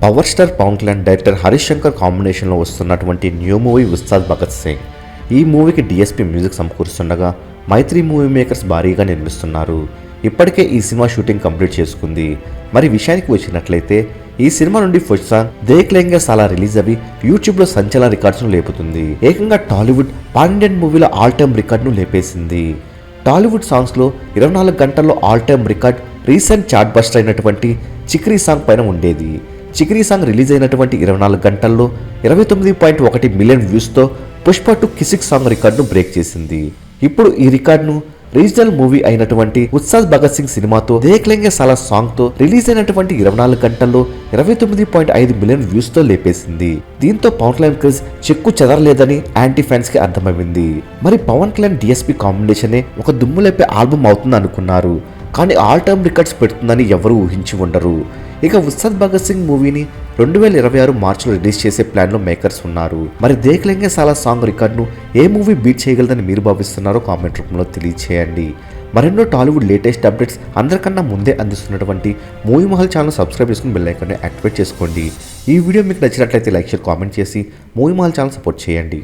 Power star Pawan Kalyan director Harish Shankar కాంబినేషన్లో వస్తున్నటువంటి new movie Ustaad Bhagat Singh. ఈ మూవీకి డిఎస్పీ మ్యూజిక్ సమకూరుస్తుండగా మైత్రి మూవీ మేకర్స్ భారీగా నిర్మిస్తున్నారు. ఇప్పటికే ఈ సినిమా షూటింగ్ కంప్లీట్ చేసుకుంది. మరి విషయానికి వచ్చినట్లయితే ఈ సినిమా నుండి ఫస్ట్ సాంగ్ దేఖ్ లేంగే సాలా రిలీజ్ అవి యూట్యూబ్లో సంచలన రికార్డ్స్ను లేపుతుంది. ఏకంగా టాలీవుడ్ పాన్ ఇండియన్ మూవీల ఆల్ టైమ్ రికార్డును లేపేసింది. టాలీవుడ్ సాంగ్స్లో 24 గంటల్లో all time record recent chartbuster అయినటువంటి చిక్రీ సాంగ్ పైన ఉండేది. చిక్రీ సాంగ్ రిలీజ్ అయినటువంటి 24 గంటల్లో 29.1 మిలియన్ వ్యూస్తో పుష్ప 2 కిసిక్ సాంగ్ రికార్డును బ్రేక్ చేసింది. ఇప్పుడు ఈ రికార్డును రీజనల్ మూవీ అయినటువంటి ఉస్తాద్ భగత్ సింగ్ సినిమాతో దేఖ్ లేంగే సాలా సాంగ్ తో రిలీజ్ అయినటువంటి 24 గంటల్లో 29.5 మిలియన్ వ్యూస్ తో లేపేసింది. దీంతో పవన్ కళ్యాణ్ క్రేజ్ చెక్కు చెదరలేదని యాంటీ ఫ్యాన్స్ కి అర్థమైంది. మరి పవన్ కళ్యాణ్ డిఎస్పీ కాంబినేషనే ఒక దుమ్ము లేపే ఆల్బమ్ అవుతుంది అనుకున్నారు. కానీ ఆల్ టైమ్ రికార్డ్స్ పెడుతుందని ఎవరూ ఊహించి ఉండరు. ఇక ఉస్తాద్ భగత్ సింగ్ మూవీని 2026 మార్చిలో రిలీజ్ చేసే ప్లాన్లో మేకర్స్ ఉన్నారు. మరి దేఖ్ లేంగే సాలా సాంగ్ రికార్డును ఏ మూవీ బీట్ చేయగలదని మీరు భావిస్తున్నారో కామెంట్ రూపంలో తెలియచేయండి. మరెన్నో టాలీవుడ్ లేటెస్ట్ అప్డేట్స్ అందరికన్నా ముందే అందిస్తున్నటువంటి మూవీ మహల్ ఛానల్ సబ్స్క్రైబ్ చేసుకుని బెల్ ఐకాన్ని యాక్టివేట్ చేసుకోండి. ఈ వీడియో మీకు నచ్చినట్లయితే లైక్ షేర్ కామెంట్ చేసి మూవీ మహల్ ఛానల్ సపోర్ట్ చేయండి.